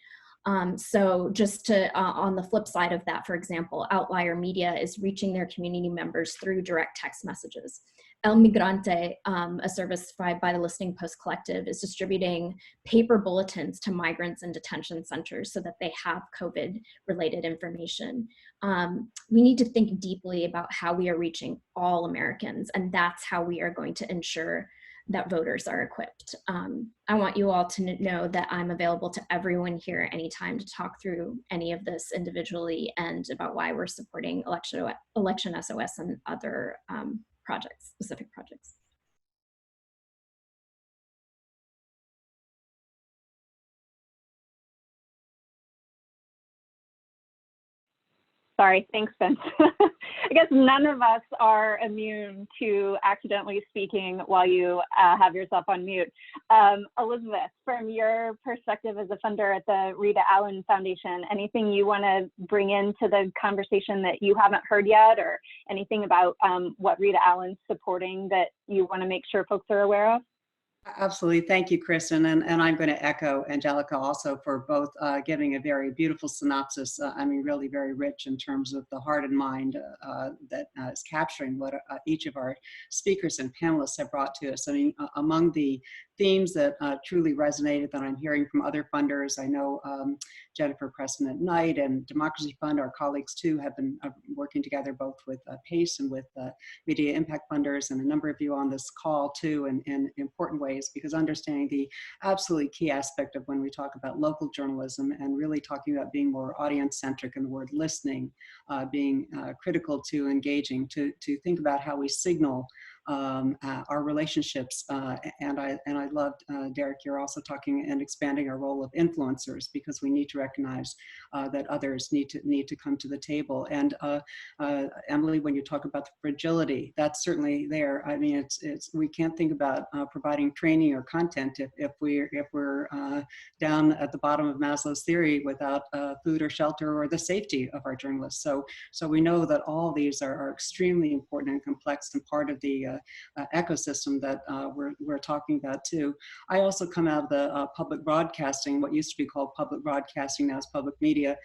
So just to, on the flip side of that, for example, Outlier Media is reaching their community members through direct text messages. El Migrante, a service provided by the Listening Post Collective, is distributing paper bulletins to migrants in detention centers so that they have COVID-related information. We need to think deeply about how we are reaching all Americans, and that's how we are going to ensure that voters are equipped. I want you all to know that I'm available to everyone here anytime to talk through any of this individually and about why we're supporting Election SOS and other projects, specific projects. Sorry, thanks, Ben. I guess none of us are immune to accidentally speaking while you have yourself on mute. Elizabeth, from your perspective as a funder at the Rita Allen Foundation, anything you want to bring into the conversation that you haven't heard yet, or anything about what Rita Allen's supporting that you want to make sure folks are aware of? Absolutely. Thank you, Kristen. And I'm going to echo Angelica also for both giving a very beautiful synopsis. I mean, really very rich in terms of the heart and mind that is capturing what each of our speakers and panelists have brought to us. I mean, among the themes that truly resonated that I'm hearing from other funders, I know Jennifer Preston at Night and Democracy Fund, our colleagues too, have been working together both with PACE and with media impact funders, and a number of you on this call too in important ways, because understanding the absolutely key aspect of when we talk about local journalism and really talking about being more audience-centric and the word listening, being critical to engaging, to think about how we signal our relationships, and I loved, Derrick, you're also talking and expanding our role of influencers, because we need to recognize that others need to come to the table. And Emily, when you talk about the fragility, that's certainly there. I mean, we can't think about providing training or content if we're down at the bottom of Maslow's theory without food or shelter or the safety of our journalists. So we know that all of these are extremely important and complex and part of the ecosystem that we're talking about too. I also come out of the public broadcasting, what used to be called public broadcasting, now is public media,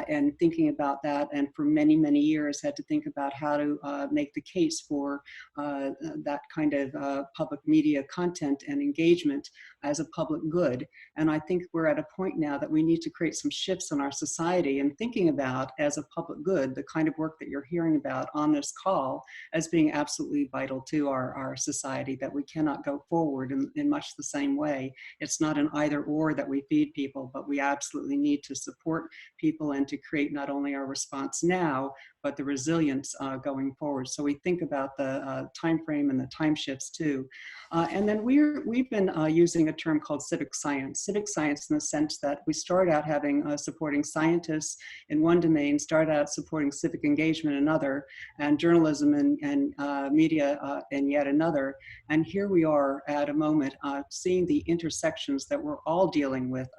and thinking about that, and for many, many years had to think about how to make the case for that kind of public media content and engagement as a public good. And I think we're at a point now that we need to create some shifts in our society and thinking about as a public good, the kind of work that you're hearing about on this call as being absolutely vital to our society, that we cannot go forward in much the same way. It's not an either or that we feed people, but we absolutely need to support people and to create not only our response now, but the resilience going forward. So we think about the time frame and the time shifts too. And then we've been using a term called civic science in the sense that we start out having supporting scientists in one domain, start out supporting civic engagement in another, and journalism and media in yet another. And here we are at a moment seeing the intersections that we're all dealing with,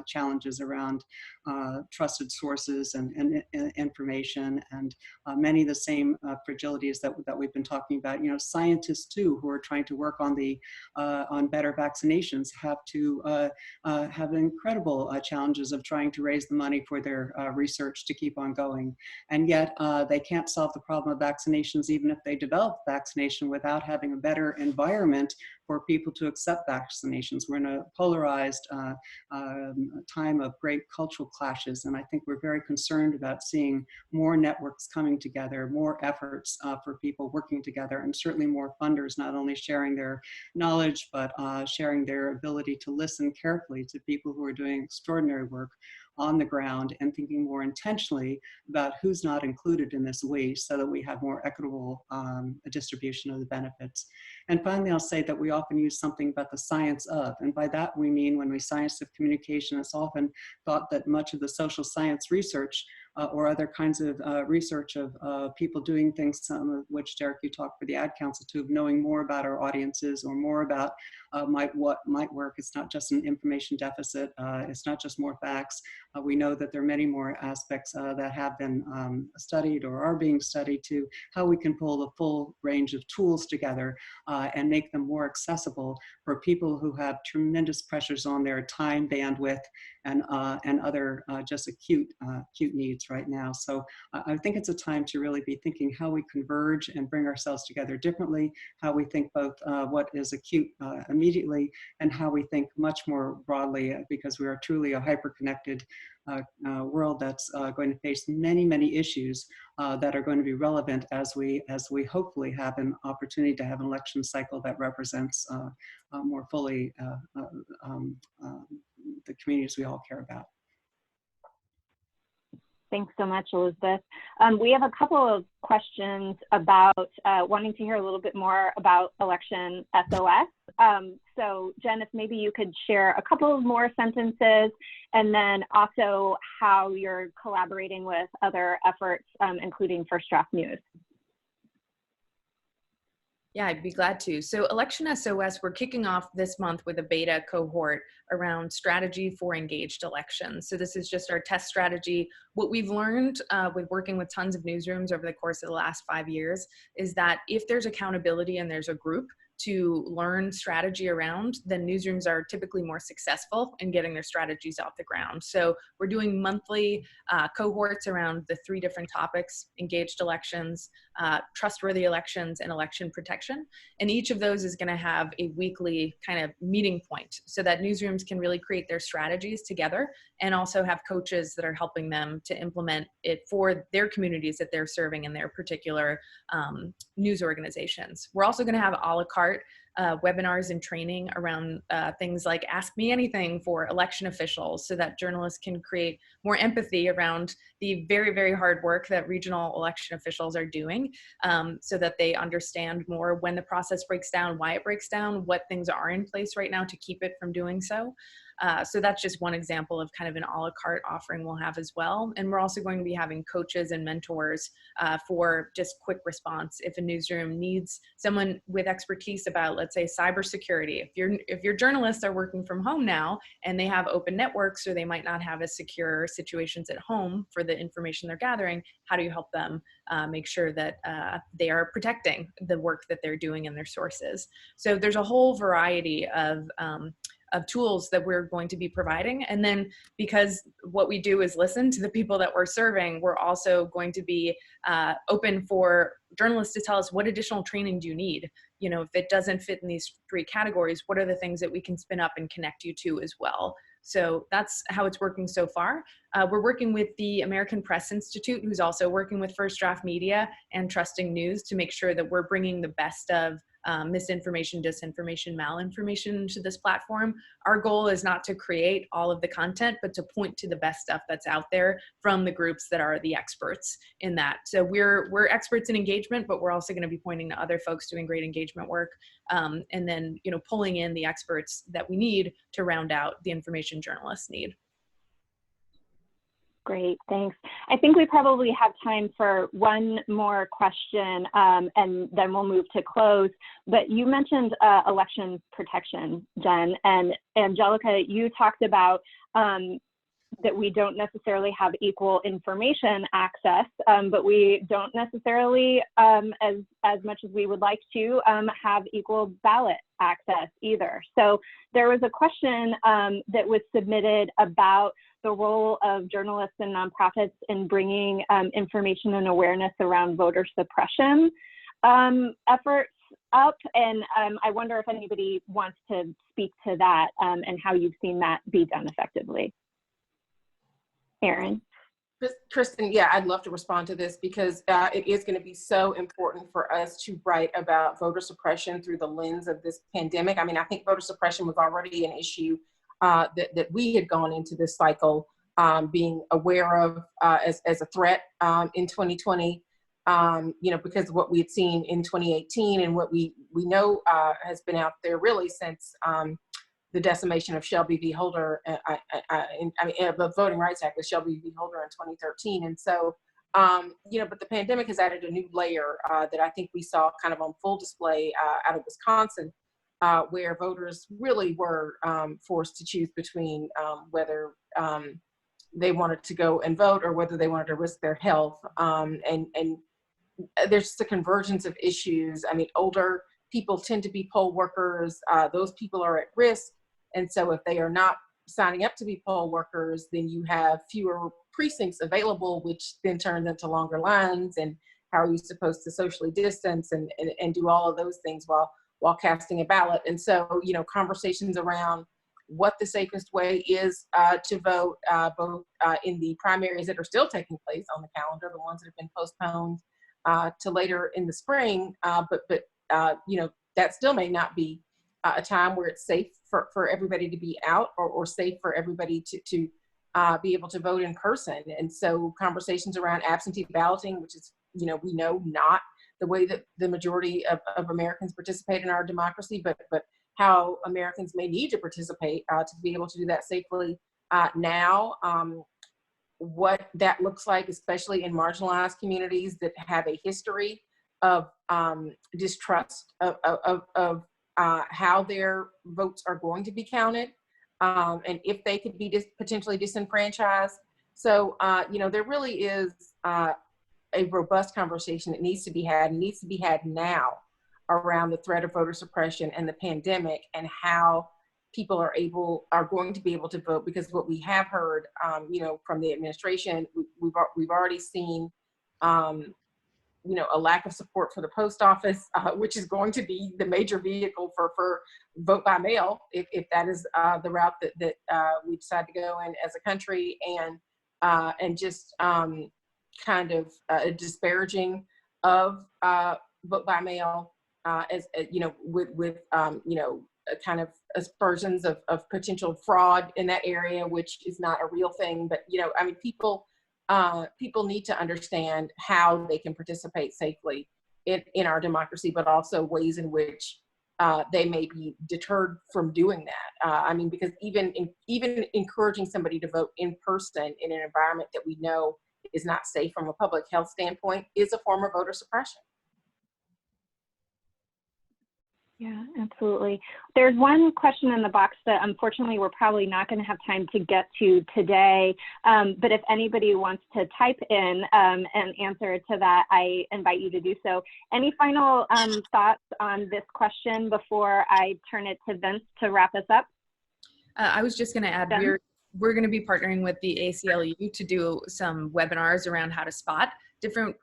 challenges around trusted sources and information, and many of the same fragilities that we've been talking about. You know, scientists too, who are trying to work on better vaccinations, have to have incredible challenges of trying to raise the money for their research to keep on going. And yet they can't solve the problem of vaccinations even if they develop vaccination without having a better environment for people to accept vaccinations. We're in a polarized time of great cultural clashes, and I think we're very concerned about seeing more networks coming together, more efforts for people working together, and certainly more funders not only sharing their knowledge, but sharing their ability to listen carefully to people who are doing extraordinary work on the ground and thinking more intentionally about who's not included in this we, so that we have more equitable distribution of the benefits. And finally, I'll say that we often use something about the science of, and by that we mean when we science of communication, it's often thought that much of the social science research or other kinds of research of people doing things, some of which, Derrick, you talked for the Ad Council too, of knowing more about our audiences or more about what might work. It's not just an information deficit. It's not just more facts. We know that there are many more aspects that have been studied or are being studied to how we can pull the full range of tools together and make them more accessible for people who have tremendous pressures on their time, bandwidth, and other just acute needs right now. So I think it's a time to really be thinking how we converge and bring ourselves together differently, how we think both what is acute immediately and how we think much more broadly, because we are truly a hyper-connected world that's going to face many, many issues that are going to be relevant as we hopefully have an opportunity to have an election cycle that represents more fully the communities we all care about. Thanks so much, Elizabeth. We have a couple of questions about wanting to hear a little bit more about election SOS. So Jen, if maybe you could share a couple of more sentences, and then also how you're collaborating with other efforts, including First Draft News. Yeah, I'd be glad to. So Election SOS, we're kicking off this month with a beta cohort around strategy for engaged elections. So this is just our test strategy. What we've learned with working with tons of newsrooms over the course of the last 5 years is that if there's accountability and there's a group to learn strategy around, then newsrooms are typically more successful in getting their strategies off the ground. So we're doing monthly cohorts around the 3 different topics: engaged elections, trustworthy elections, and election protection. And each of those is going to have a weekly kind of meeting point so that newsrooms can really create their strategies together and also have coaches that are helping them to implement it for their communities that they're serving in their particular news organizations. We're also going to have a la carte webinars and training around things like Ask Me Anything for election officials, so that journalists can create more empathy around the very, very hard work that regional election officials are doing, so that they understand more when the process breaks down, why it breaks down, what things are in place right now to keep it from doing so. So that's just one example of kind of an a la carte offering we'll have as well. And we're also going to be having coaches and mentors for just quick response. If a newsroom needs someone with expertise about, let's say, cybersecurity, if your journalists are working from home now and they have open networks, or they might not have as secure situations at home for the information they're gathering, how do you help them make sure that they are protecting the work that they're doing in their sources? So there's a whole variety of tools that we're going to be providing. And then because what we do is listen to the people that we're serving, we're also going to be open for journalists to tell us, what additional training do you need? You know, if it doesn't fit in these 3 categories, what are the things that we can spin up and connect you to as well? So that's how it's working so far. We're working with the American Press Institute, who's also working with First Draft Media and Trusting News, to make sure that we're bringing the best of misinformation, disinformation, malinformation to this platform. Our goal is not to create all of the content, but to point to the best stuff that's out there from the groups that are the experts in that. So we're experts in engagement, but we're also going to be pointing to other folks doing great engagement work, and then, you know, pulling in the experts that we need to round out the information journalists need. Great, thanks. I think we probably have time for one more question, and then we'll move to close. But you mentioned election protection, Jen, and Angelica, you talked about that we don't necessarily have equal information access, but we don't necessarily, as much as we would like to, have equal ballot access either. So there was a question that was submitted about the role of journalists and nonprofits in bringing information and awareness around voter suppression efforts up. And I wonder if anybody wants to speak to that and how you've seen that be done effectively. Erin. Kristen, yeah, I'd love to respond to this, because it is going to be so important for us to write about voter suppression through the lens of this pandemic. I mean, I think voter suppression was already an issue that we had gone into this cycle being aware of as a threat in 2020, you know, because of what we had seen in 2018 and what we know has been out there really since the decimation of Shelby v. Holder, the Voting Rights Act with Shelby v. Holder in 2013. And so, you know, but the pandemic has added a new layer that I think we saw kind of on full display out of Wisconsin, where voters really were forced to choose between whether they wanted to go and vote or whether they wanted to risk their health. And there's just a convergence of issues. I mean, older people tend to be poll workers. Those people are at risk. And so if they are not signing up to be poll workers, then you have fewer precincts available, which then turns into longer lines. And how are you supposed to socially distance and do all of those things while casting a ballot? And so, you know, conversations around what the safest way is to vote, both in the primaries that are still taking place on the calendar, the ones that have been postponed to later in the spring, but you know, that still may not be a time where it's safe for everybody to be out, or safe for everybody to be able to vote in person. And so conversations around absentee balloting, which is, you know, we know not the way that the majority of Americans participate in our democracy, but how Americans may need to participate to be able to do that safely now. What that looks like, especially in marginalized communities that have a history of distrust of how their votes are going to be counted, and if they could be potentially disenfranchised. So, you know, there really is a robust conversation that needs to be had, and needs to be had now, around the threat of voter suppression and the pandemic, and how people are going to be able to vote. Because what we have heard, you know, from the administration, we've already seen, you know, a lack of support for the post office, which is going to be the major vehicle for vote by mail, if that is the route that we decide to go in as a country, and just kind of disparaging of vote by mail, as you know, with you know, kind of aspersions of potential fraud in that area, which is not a real thing. But, you know, I mean, people need to understand how they can participate safely in our democracy, but also ways in which they may be deterred from doing that. I mean, because even encouraging somebody to vote in person in an environment that we know is not safe from a public health standpoint is a form of voter suppression. Yeah, absolutely. There's one question in the box that unfortunately we're probably not going to have time to get to today, but if anybody wants to type in an answer to that, I invite you to do so. Any final thoughts on this question before I turn it to Vince to wrap us up? I was just going to add, we're going to be partnering with the ACLU to do some webinars around how to spot different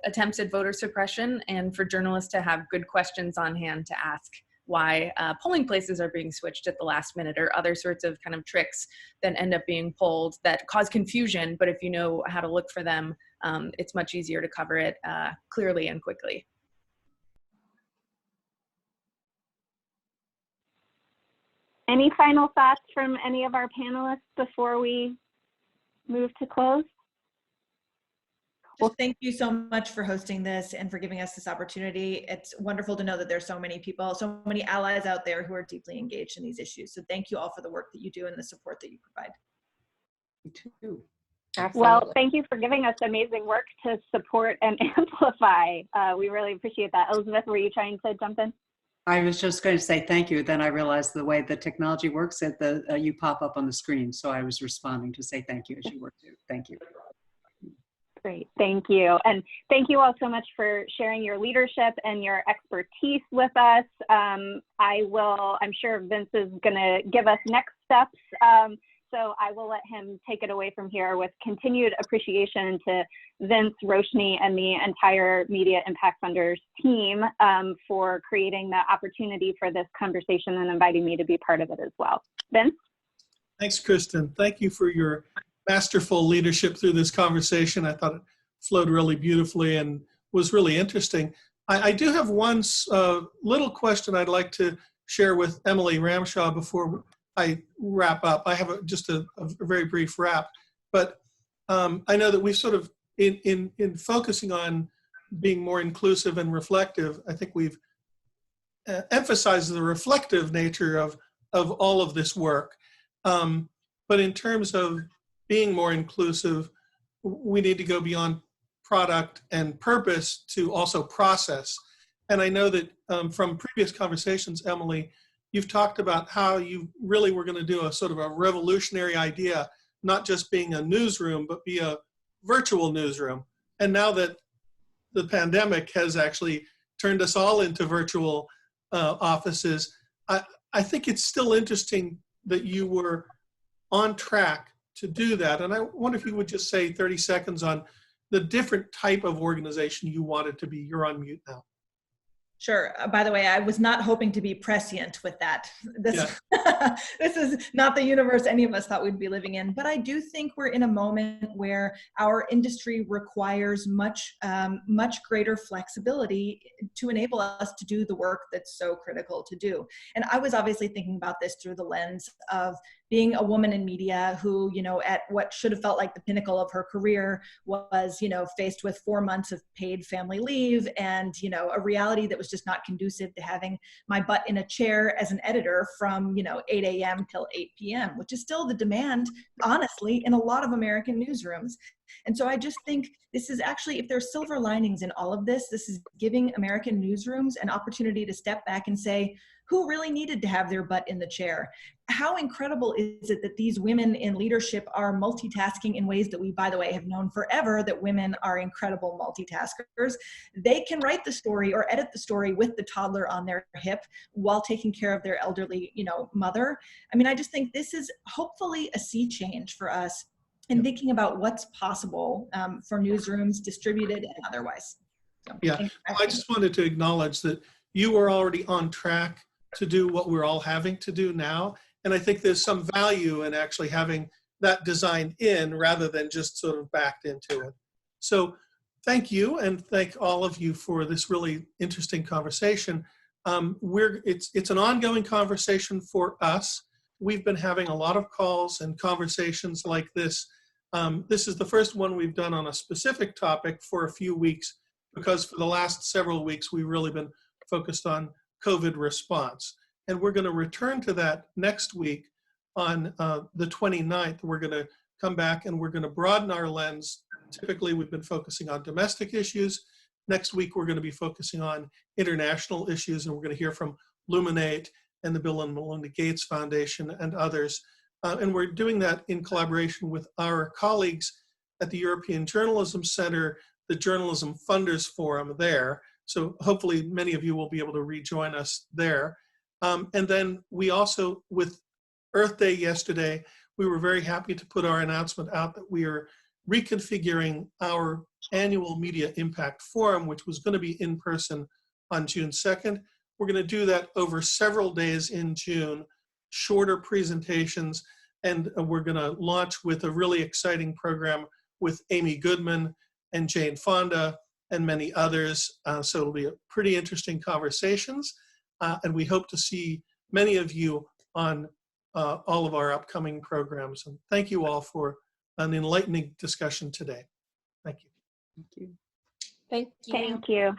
attempts at voter suppression, and for journalists to have good questions on hand to ask why polling places are being switched at the last minute, or other sorts of kind of tricks that end up being pulled that cause confusion. But if you know how to look for them, it's much easier to cover it clearly and quickly. Any final thoughts from any of our panelists before we move to close? Well, thank you so much for hosting this and for giving us this opportunity. It's wonderful to know that there's so many people, so many allies out there who are deeply engaged in these issues. So thank you all for the work that you do and the support that you provide. You too. Absolutely. Well, thank you for giving us amazing work to support and amplify. We really appreciate that. Elizabeth, were you trying to jump in? I was just going to say thank you. Then I realized the way the technology works that you pop up on the screen. So I was responding to say thank you as you were too. Thank you. Great, thank you. And thank you all so much for sharing your leadership and your expertise with us. I'm sure Vince is gonna give us next steps. So I will let him take it away from here with continued appreciation to Vince, Roshni, and the entire Media Impact Funders team for creating the opportunity for this conversation and inviting me to be part of it as well. Vince? Thanks, Kristen. Thank you for your masterful leadership through this conversation. I thought it flowed really beautifully and was really interesting. I do have one little question I'd like to share with Emily Ramshaw before I wrap up. I have just a very brief wrap, but I know that we've sort of, in focusing on being more inclusive and reflective, I think we've emphasized the reflective nature of all of this work. But in terms of being more inclusive, we need to go beyond product and purpose to also process. And I know that from previous conversations, Emily, you've talked about how you really were going to do a sort of a revolutionary idea, not just being a newsroom, but be a virtual newsroom. And now that the pandemic has actually turned us all into virtual offices, I think it's still interesting that you were on track to do that. And I wonder if you would just say 30 seconds on the different type of organization you wanted to be. You're on mute now. Sure. By the way, I was not hoping to be prescient with that. This is not the universe any of us thought we'd be living in. But I do think we're in a moment where our industry requires much greater flexibility to enable us to do the work that's so critical to do. And I was obviously thinking about this through the lens of being a woman in media who, at what should have felt like the pinnacle of her career was, faced with 4 months of paid family leave and, a reality that was just not conducive to having my butt in a chair as an editor from, 8 a.m. till 8 p.m., which is still the demand, honestly, in a lot of American newsrooms. And so I just think this is actually, if there's silver linings in all of this, this is giving American newsrooms an opportunity to step back and say, who really needed to have their butt in the chair? How incredible is it that these women in leadership are multitasking in ways that we, by the way, have known forever that women are incredible multitaskers. They can write the story or edit the story with the toddler on their hip while taking care of their elderly, mother. I mean, I just think this is hopefully a sea change for us in thinking about what's possible for newsrooms, distributed and otherwise. So, yeah, I just wanted to acknowledge that you were already on track to do what we're all having to do now. And I think there's some value in actually having that designed in rather than just sort of backed into it. So thank you, and thank all of you for this really interesting conversation. It's an ongoing conversation for us. We've been having a lot of calls and conversations like this. This is the first one we've done on a specific topic for a few weeks, because for the last several weeks, we've really been focused on COVID response. And we're going to return to that next week on the 29th. We're going to come back and we're going to broaden our lens. Typically, we've been focusing on domestic issues. Next week, we're going to be focusing on international issues, and we're going to hear from Luminate and the Bill and Melinda Gates Foundation and others. And we're doing that in collaboration with our colleagues at the European Journalism Center, the Journalism Funders Forum there. So hopefully many of you will be able to rejoin us there. And then we also, with Earth Day yesterday, we were very happy to put our announcement out that we are reconfiguring our annual Media Impact Forum, which was going to be in person on June 2nd. We're going to do that over several days in June, shorter presentations, and we're going to launch with a really exciting program with Amy Goodman and Jane Fonda and many others. So it'll be a pretty interesting conversations, and we hope to see many of you on all of our upcoming programs. And thank you all for an enlightening discussion today. Thank you. Thank you. Thank you. Thank you.